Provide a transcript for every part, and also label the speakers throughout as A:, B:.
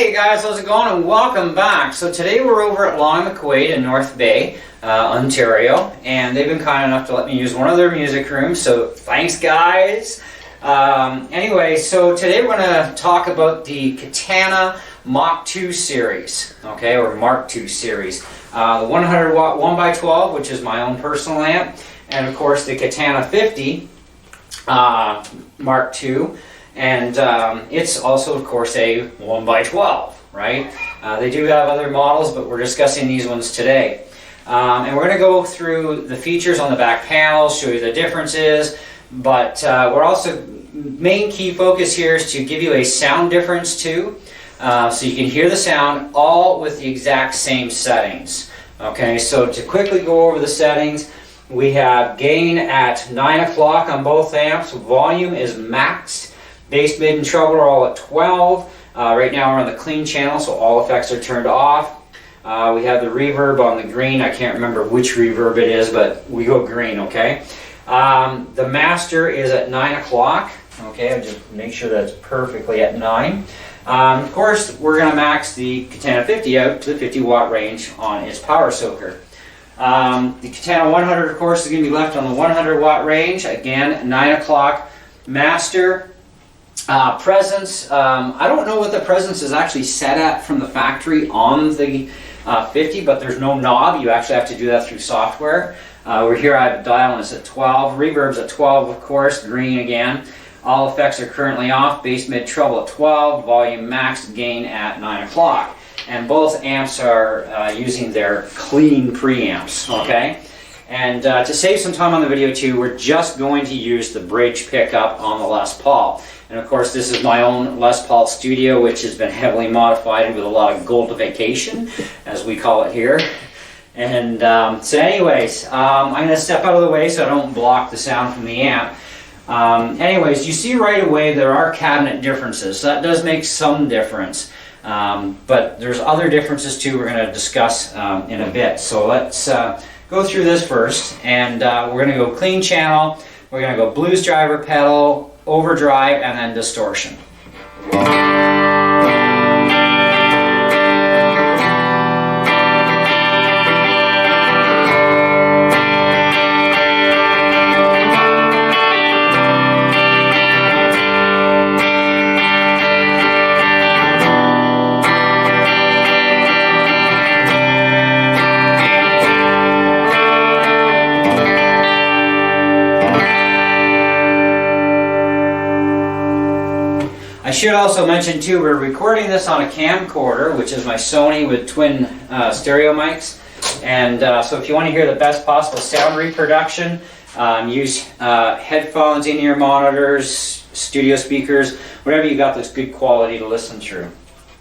A: Hey guys, how's it going and welcome back. So today we're over at Long McQuaid in North Bay, Ontario, and they've been kind enough to let me use one of their music rooms, so thanks guys. Anyway, so today we're going to talk about the Katana MK2 series, okay, or Mark II series. The 100 watt 1x12, which is my own personal amp, and of course the Katana 50 Mark II. And it's also, of course, a 1x12, right? They do have other models, but we're discussing these ones today. And we're going to go through the features on the back panels, show you the differences, but we're also, main key focus here is to give you a sound difference too, so you can hear the sound all with the exact same settings. Okay, so to quickly go over the settings, we have gain at 9 o'clock on both amps, volume is maxed. Bass, mid, and treble are all at 12. Right now we're on the clean channel, so all effects are turned off. We have the reverb on the green. I can't remember which reverb it is, but we go green, okay? The master is at 9 o'clock. Okay, I'll just make sure that's perfectly at 9. Of course, we're going to max the Katana 50 out to the 50 watt range on its power soaker. The Katana 100, of course, is going to be left on the 100 watt range. Again, 9 o'clock master. Presence, I don't know what the presence is actually set at from the factory on the 50, but there's no knob. You actually have to do that through software. We're here, I have a dial and it's at 12. Reverb's at 12, of course, green again. All effects are currently off. Bass, mid, treble at 12. Volume max, gain at 9 o'clock. And both amps are using their clean preamps, okay? And to save some time on the video too, we're just going to use the bridge pickup on the Les Paul. And of course, this is my own Les Paul studio, which has been heavily modified with a lot of goldification, as we call it here. And so anyways, I'm going to step out of the way so I don't block the sound from the amp. Anyways, you see right away there are cabinet differences. So that does make some difference. But there's other differences too we're going to discuss in a bit. So let's go through this first. And we're going to go clean channel. We're going to go blues driver pedal, overdrive, and then distortion. I should also mention too, we're recording this on a camcorder, which is my Sony with twin stereo mics. And so if you want to hear the best possible sound reproduction, use headphones, in-ear monitors, studio speakers, whatever you got that's good quality to listen through.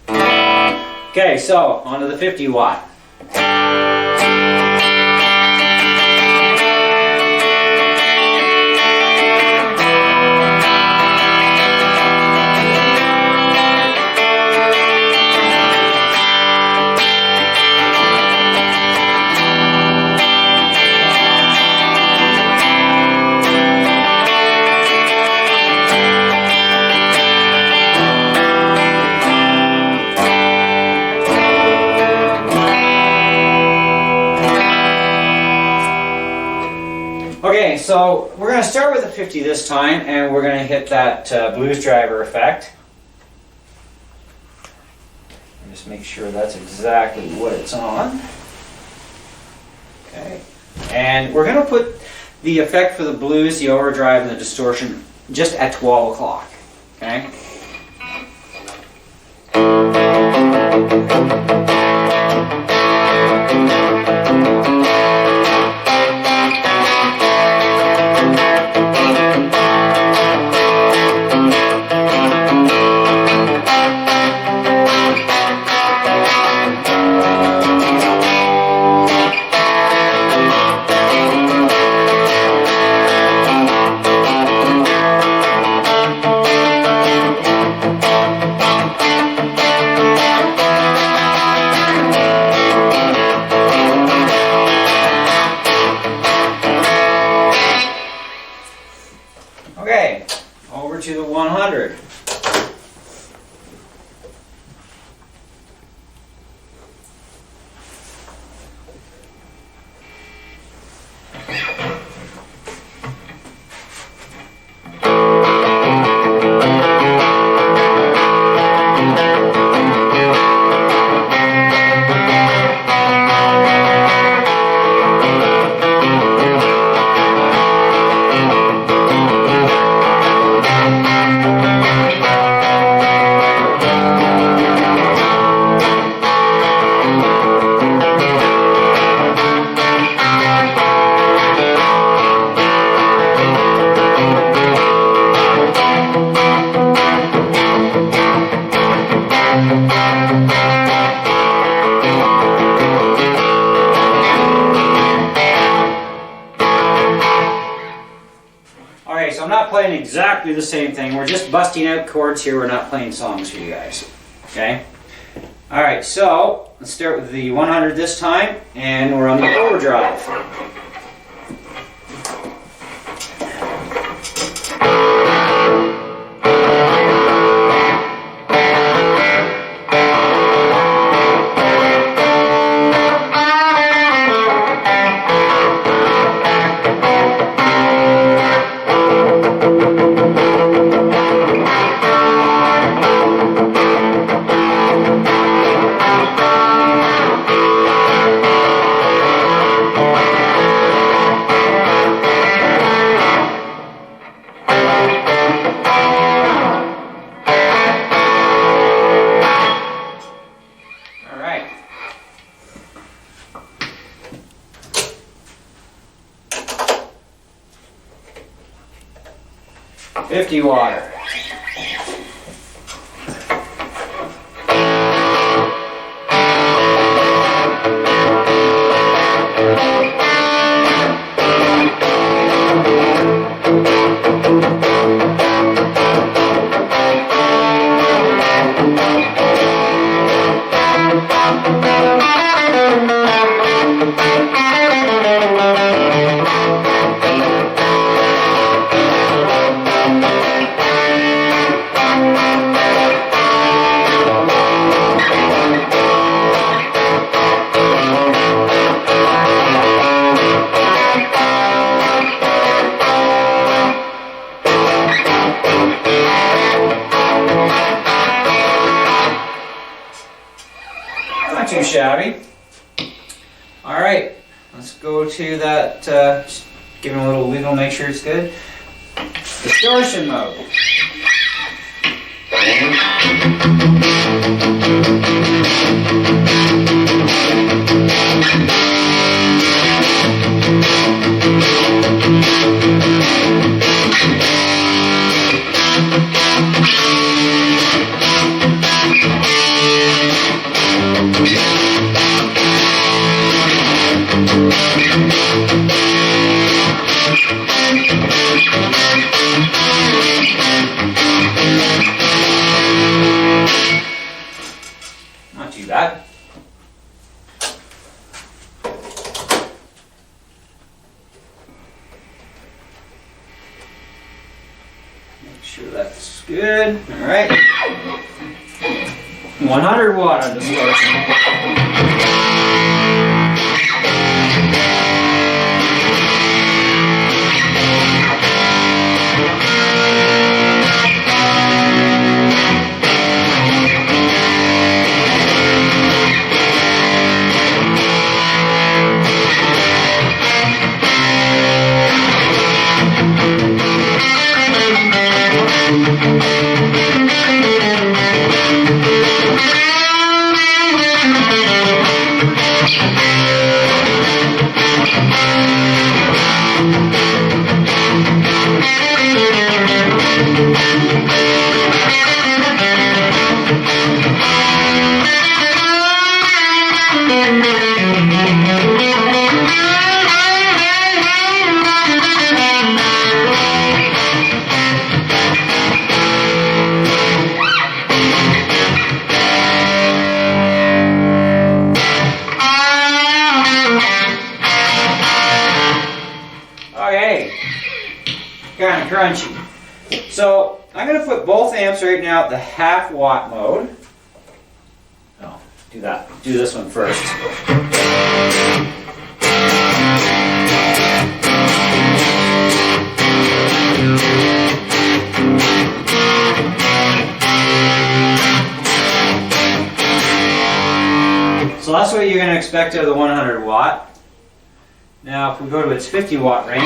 A: Okay, so onto the 50 watt. Okay, so we're going to start with the 50 this time, and we're going to hit that blues driver effect. Just make sure that's exactly what it's on. Okay, and we're going to put the effect for the blues, the overdrive, and the distortion just at 12 o'clock. Okay. playing exactly the same thing. We're just busting out chords here. We're not playing songs for you guys. Okay? Alright, so let's start with the 100 this time, and we're on the overdrive. Alright. 50 water. Not too shabby. Alright, let's go to that, just give it a little wiggle, make sure it's good. Distortion mode. Not too bad. Make sure that's good. All right. 100 watt on distortion. Okay, kind of crunchy. So I'm going to put both amps right now at the half watt mode. Oh, do that. Do this one first. So that's what you're going to expect out of the 100 watt. Now if we go to its 50 watt range,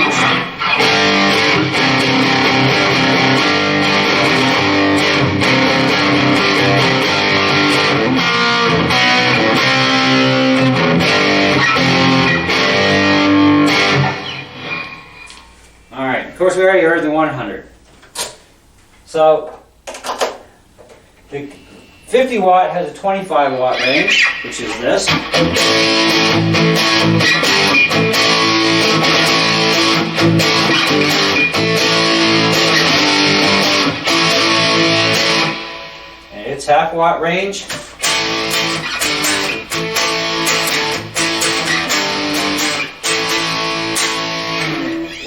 A: alright, of course we already heard the 100. So the 50 watt has a 25 watt range, which is this. watt range.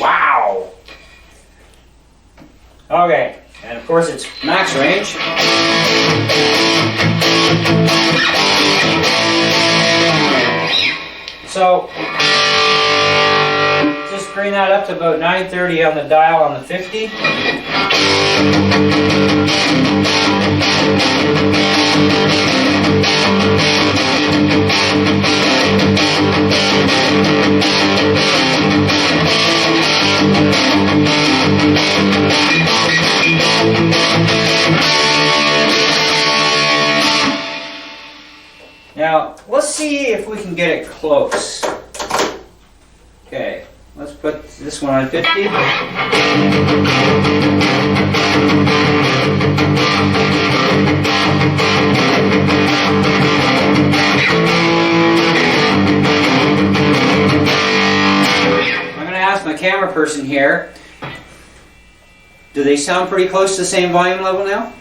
A: Wow! Okay, and of course it's max range. So, just bring that up to about 930 on the dial on the 50. Now, let's see if we can get it close. Okay, let's put this one on 50. I'm going to ask my camera person here, do they sound pretty close to the same volume level now?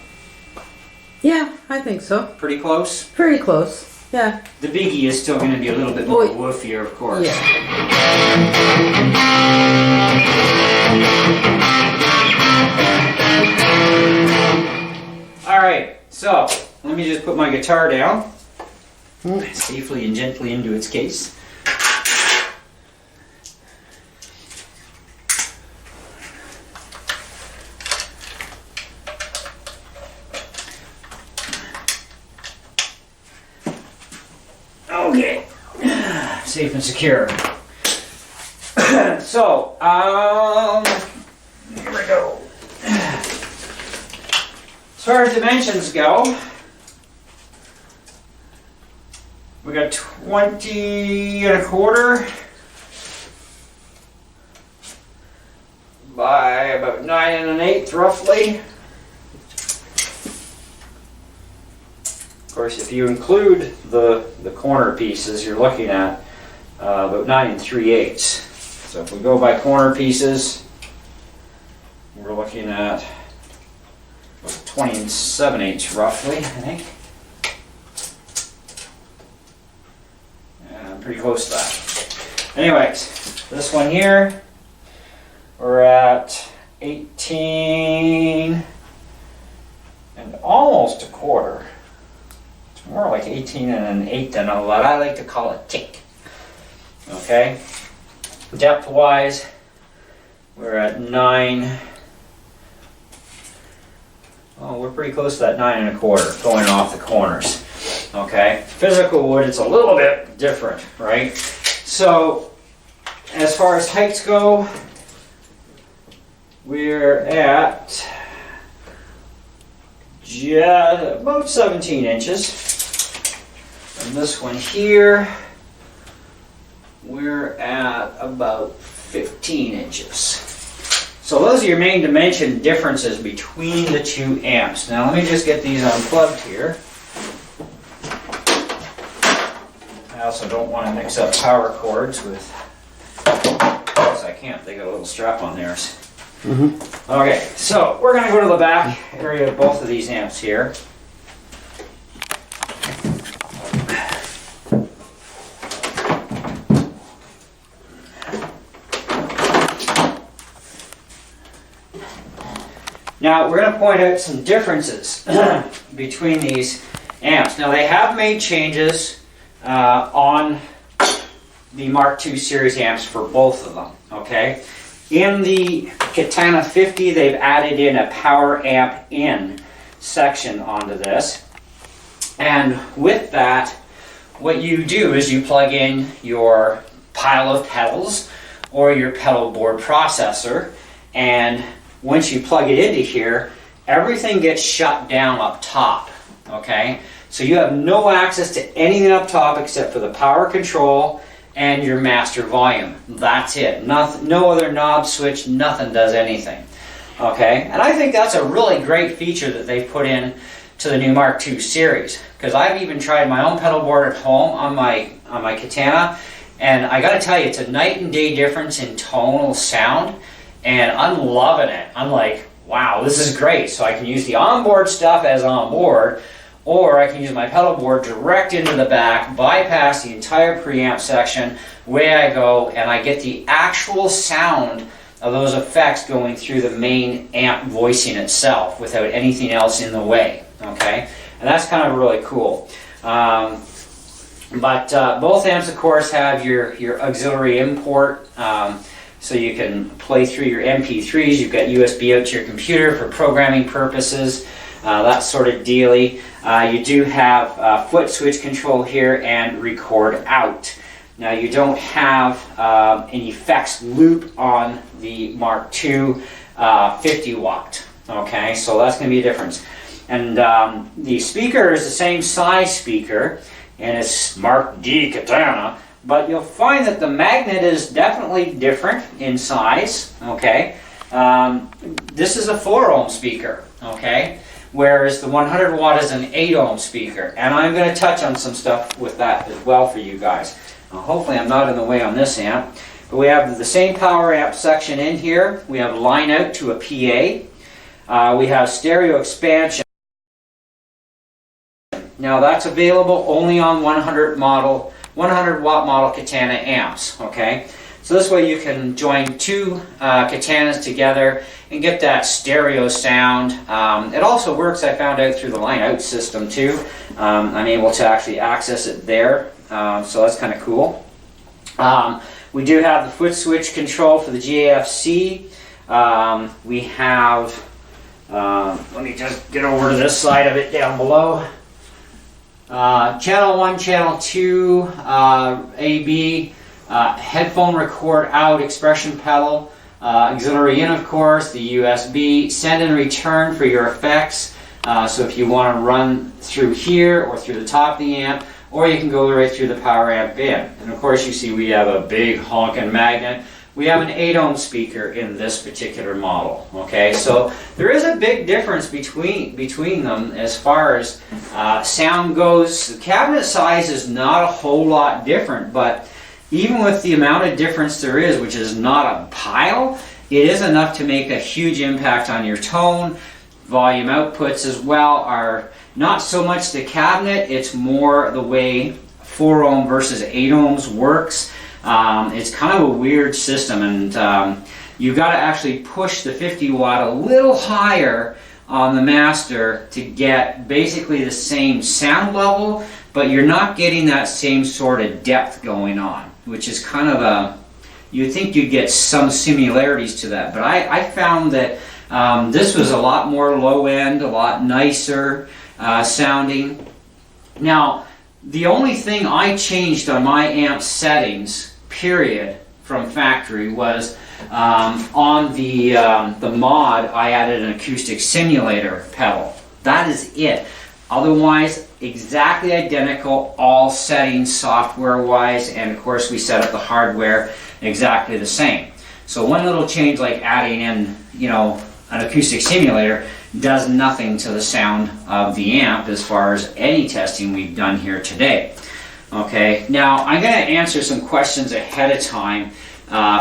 B: Yeah, I think so.
A: Pretty close?
B: Very close. Yeah.
A: The biggie is still going to be a little bit more woofier, of course.
B: Yeah.
A: All right, so let me just put my guitar down safely and gently into its case. Okay, safe and secure. So, here we go. As far as dimensions go, we got 20 and a quarter by about 9 and an eighth roughly. Of course, if you include the corner pieces, you're looking at about 9 and 3/8. So if we go by corner pieces, we're looking at 20 and 7/8 roughly, I think. Yeah, I'm pretty close to that. Anyways, this one here, we're at 18 and almost a quarter. It's more like 18 and an eighth than what I like to call a tick. Okay? Depth-wise, we're at 9. Oh, we're pretty close to that 9 and a quarter going off the corners. Okay? Physical wood, it's a little bit different, right? So, as far as heights go, we're at about 17 inches. And this one here, we're at about 15 inches. So those are your main dimension differences between the two amps. Now let me just get these unplugged here. I also don't want to mix up power cords with, because I can't, they got a little strap on theirs. Okay, so we're going to go to the back area of both of these amps here. Now we're going to point out some differences between these amps. Now they have made changes on the Mark II series amps for both of them, okay? In the Katana 50, they've added in a power amp in section onto this. And with that, what you do is you plug in your pile of pedals or your pedal board processor, and once you plug it into here, everything gets shut down up top, okay? So you have no access to anything up top except for the power control and your master volume. That's it. Nothing, no other knob switch, nothing does anything. Okay? And I think that's a really great feature that they've put in to the new Mark II series. Because I've even tried my own pedal board at home on my Katana, and I gotta tell you, it's a night and day difference in tonal sound, and I'm loving it. I'm like, wow, this is great. So I can use the onboard stuff as onboard, or I can use my pedal board direct into the back, bypass the entire preamp section, away I go, and I get the actual sound of those effects going through the main amp voicing itself without anything else in the way, okay? And that's kind of really cool. But both amps, of course, have your auxiliary import, so you can play through your MP3s. You've got USB out to your computer for programming purposes, that sort of dealy. You do have foot switch control here and record out. Now you don't have an effects loop on the Mark II 50 watt, okay? So that's going to be a difference. And the speaker is the same size speaker, and it's Mark D Katana, but you'll find that the magnet is definitely different in size, okay? This is a 4 ohm speaker, okay? Whereas the 100 watt is an 8 ohm speaker, and I'm going to touch on some stuff with that as well for you guys. Hopefully I'm not in the way on this amp, but we have the same power amp section in here. We have line out to a PA. We have stereo expansion. Now that's available only on 100 watt model Katana amps, okay? So this way you can join two Katanas together and get that stereo sound. It also works, I found out, through the line out system too. I'm able to actually access it there, so that's kind of cool. We do have the foot switch control for the GAFC. We have, let me just get over to this side of it down below. Channel 1, Channel 2, AB, headphone record out, expression pedal, auxiliary in, of course, the USB, send and return for your effects. So if you want to run through here or through the top of the amp, or you can go right through the power amp in. And of course you see we have a big honking magnet. We have an 8 ohm speaker in this particular model, okay? So there is a big difference between them as far as sound goes. The cabinet size is not a whole lot different, but even with the amount of difference there is, which is not a pile, it is enough to make a huge impact on your tone. Volume outputs as well are not so much the cabinet, it's more the way 4 ohm versus 8 ohms works. It's kind of a weird system, and you've got to actually push the 50 watt a little higher on the master to get basically the same sound level, but you're not getting that same sort of depth going on, which is kind of a, you'd think you'd get some similarities to that, but I found that this was a lot more low end, a lot nicer sounding. Now, the only thing I changed on my amp settings, period, from factory was on the mod, I added an acoustic simulator pedal. That is it. Otherwise, exactly identical, all settings software-wise, and of course we set up the hardware exactly the same. So one little change like adding in, you know, an acoustic simulator does nothing to the sound of the amp as far as any testing we've done here today. Okay, now I'm going to answer some questions ahead of time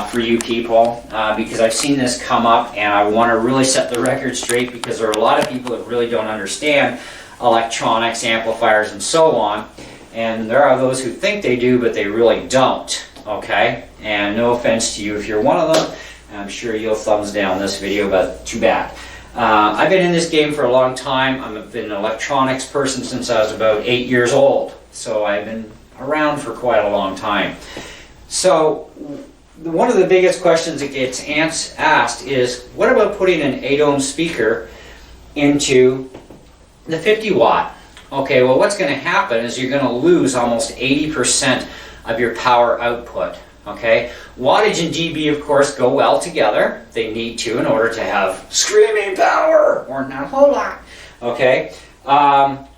A: for you people because I've seen this come up and I want to really set the record straight because there are a lot of people that really don't understand electronics, amplifiers, and so on, and there are those who think they do but they really don't, okay? And no offense to you if you're one of them, I'm sure you'll thumbs down this video, but too bad. I've been in this game for a long time. I've been an electronics person since I was about 8 years old, so I've been around for quite a long time. So one of the biggest questions that gets asked is, what about putting an 8 ohm speaker into the 50 watt? Okay, well what's going to happen is you're going to lose almost 80% of your power output. Okay, wattage and dB of course go well together. They need to in order to have screaming power, or not a whole lot. Okay,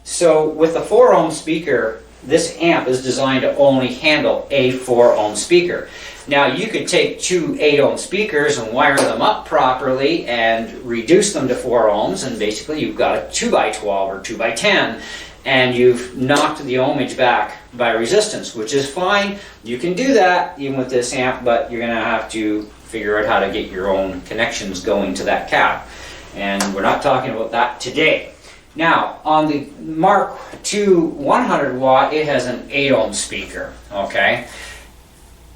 A: so with the 4 ohm speaker, this amp is designed to only handle a 4 ohm speaker. Now you could take two 8 ohm speakers and wire them up properly and reduce them to 4 ohms, and basically you've got a 2x12 or 2x10, and you've knocked the ohmage back by resistance, which is fine. You can do that even with this amp, but you're going to have to figure out how to get your own connections going to that cap. And we're not talking about that today. Now, on the Mark II 100 watt, it has an 8 ohm speaker, okay?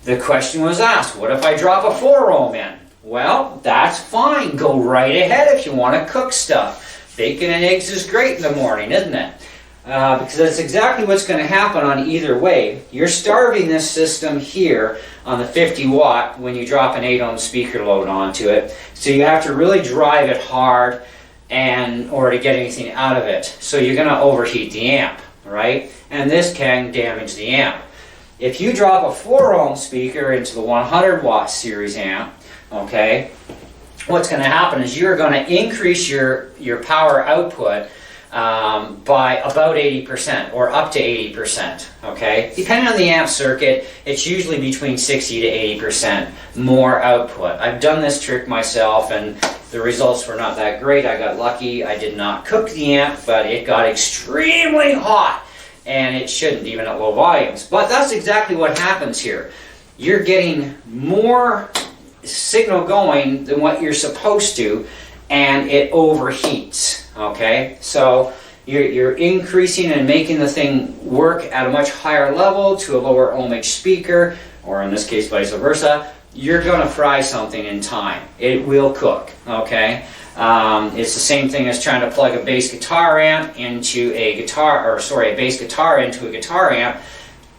A: The question was asked, what if I drop a 4 ohm in? Well, that's fine. Go right ahead if you want to cook stuff. Bacon and eggs is great in the morning, isn't it? Because that's exactly what's going to happen on either way. You're starving this system here on the 50 watt when you drop an 8 ohm speaker load onto it. So you have to really drive it hard or to get anything out of it. So you're going to overheat the amp, right? And this can damage the amp. If you drop a 4 ohm speaker into the 100 watt series amp, okay, what's going to happen is you're going to increase your power output by about 80% or up to 80%, okay? Depending on the amp circuit, it's usually between 60 to 80% more output. I've done this trick myself and the results were not that great. I got lucky. I did not cook the amp, but it got extremely hot, and it shouldn't, even at low volumes. But that's exactly what happens here. You're getting more signal going than what you're supposed to, and it overheats. Okay, so you're increasing and making the thing work at a much higher level to a lower ohmage speaker, or in this case vice versa. You're going to fry something in time. It will cook, okay? It's the same thing as trying to plug a bass guitar amp into a bass guitar into a guitar amp.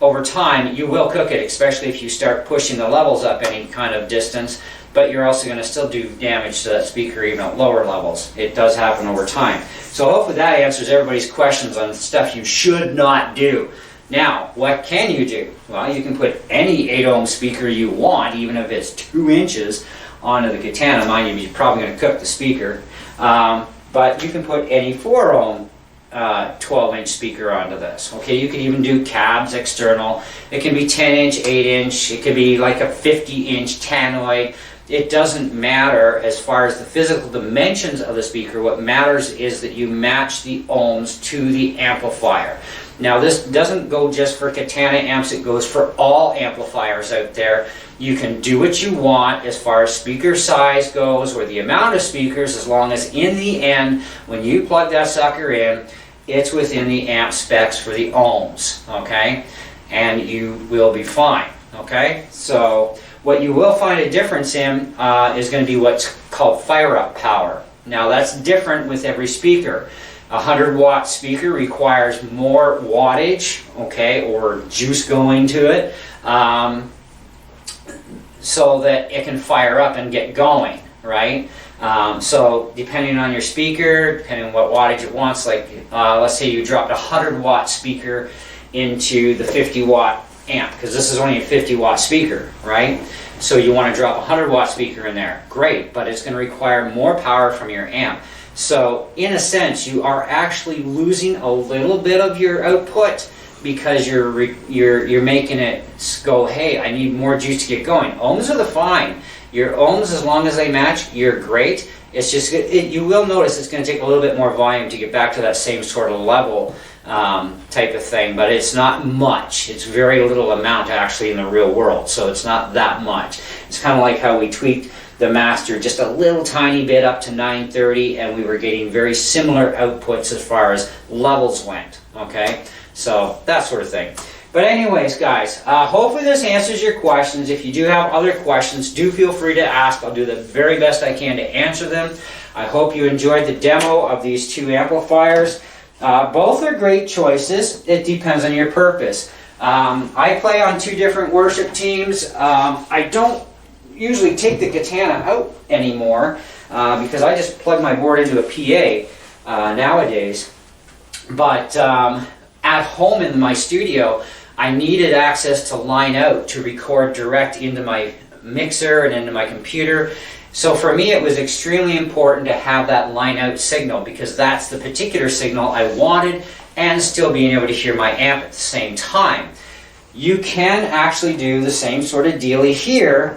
A: Over time, you will cook it, especially if you start pushing the levels up any kind of distance, but you're also going to still do damage to that speaker even at lower levels. It does happen over time. So hopefully that answers everybody's questions on stuff you should not do. Now, what can you do? Well, you can put any 8 ohm speaker you want, even if it's 2 inches, onto the Katana. Mind you, you're probably going to cook the speaker. But you can put any 4 ohm 12-inch speaker onto this. Okay, you can even do cabs external. It can be 10-inch, 8-inch. It could be like a 50-inch tannoy. It doesn't matter as far as the physical dimensions of the speaker. What matters is that you match the ohms to the amplifier. Now, this doesn't go just for Katana amps. It goes for all amplifiers out there. You can do what you want as far as speaker size goes or the amount of speakers, as long as in the end, when you plug that sucker in, it's within the amp specs for the ohms, okay? And you will be fine, okay? So what you will find a difference in is going to be what's called fire-up power. Now, that's different with every speaker. A 100-watt speaker requires more wattage, okay, or juice going to it, so that it can fire up and get going, right? So depending on your speaker, depending on what wattage it wants, like let's say you dropped a 100-watt speaker into the 50-watt amp, because this is only a 50-watt speaker, right? So you want to drop a 100-watt speaker in there. Great, but it's going to require more power from your amp. So in a sense, you are actually losing a little bit of your output because you're making it go, hey, I need more juice to get going. Ohms are fine. Your ohms, as long as they match, you're great. It's just, you will notice it's going to take a little bit more volume to get back to that same sort of level type of thing, but it's not much. It's very little amount actually in the real world, so it's not that much. It's kind of like how we tweaked the master just a little tiny bit up to 930, and we were getting very similar outputs as far as levels went, okay? So that sort of thing. But anyways, guys, hopefully this answers your questions. If you do have other questions, do feel free to ask. I'll do the very best I can to answer them. I hope you enjoyed the demo of these two amplifiers. Both are great choices. It depends on your purpose. I play on 2 different worship teams. I don't usually take the Katana out anymore because I just plug my board into a PA nowadays. But at home in my studio, I needed access to line out to record direct into my mixer and into my computer. So for me, it was extremely important to have that line out signal, because that's the particular signal I wanted, and still being able to hear my amp at the same time. You can actually do the same sort of dealy here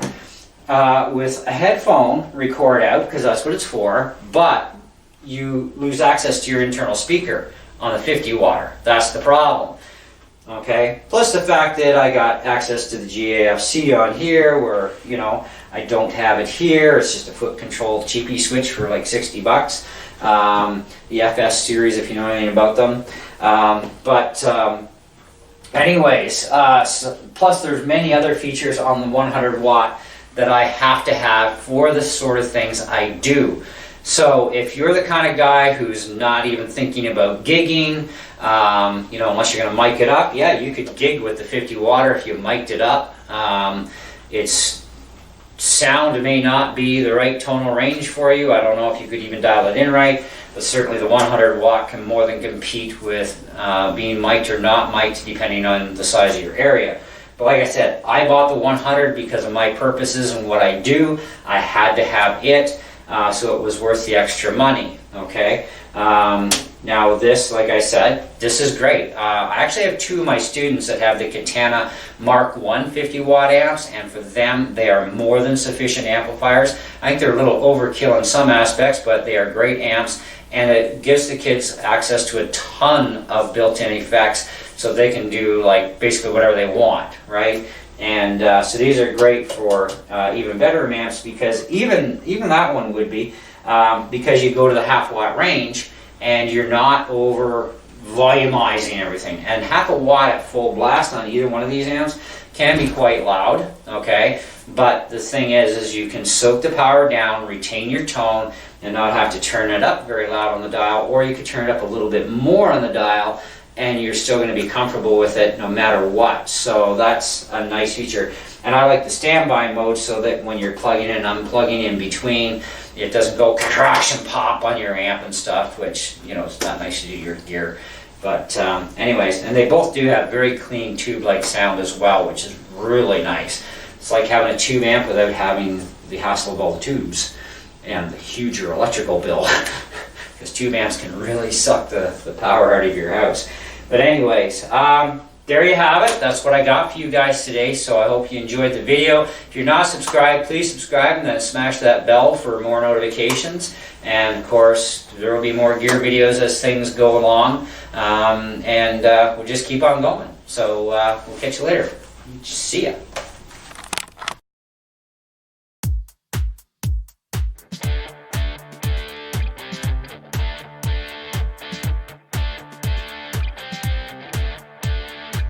A: with a headphone record out, because that's what it's for, but you lose access to your internal speaker on the 50 watt. That's the problem. Okay, plus the fact that I got access to the GAFC on here, where, you know, I don't have it here. It's just a foot control cheapy switch for like $60. the FS series, if you know anything about them. Anyways, plus there's many other features on the 100 watt that I have to have for the sort of things I do. So if you're the kind of guy who's not even thinking about gigging, unless you're going to mic it up, yeah, you could gig with the 50 watt if you mic'd it up. Its sound may not be the right tonal range for you. I don't know if you could even dial it in right, but certainly the 100 watt can more than compete with being mic'd or not mic'd, depending on the size of your area. But like I said, I bought the 100 because of my purposes and what I do. I had to have it, so it was worth the extra money, okay? Now this, like I said, this is great. I actually have two of my students that have the Katana Mark 1 50 watt amps, and for them, they are more than sufficient amplifiers. I think they're a little overkill in some aspects, but they are great amps, and it gives the kids access to a ton of built-in effects, so they can do like basically whatever they want, right? And so these are great for even better amps, because even that one would be, because you go to the half watt range and you're not over volumizing everything. And half a watt at full blast on either one of these amps can be quite loud, okay? But the thing is you can soak the power down, retain your tone, and not have to turn it up very loud on the dial, or you could turn it up a little bit more on the dial and you're still going to be comfortable with it no matter what. So that's a nice feature. And I like the standby mode so that when you're plugging in and unplugging in between, it doesn't go crash and pop on your amp and stuff, which, it's not nice to do your gear. But anyways, and they both do have very clean tube-like sound as well, which is really nice. It's like having a tube amp without having the hassle of all the tubes and the huger electrical bill, because tube amps can really suck the power out of your house. But anyways, there you have it. That's what I got for you guys today, so I hope you enjoyed the video. If you're not subscribed, please subscribe and then smash that bell for more notifications. And of course, there will be more gear videos as things go along, and we'll just keep on going. So we'll catch you later. See ya.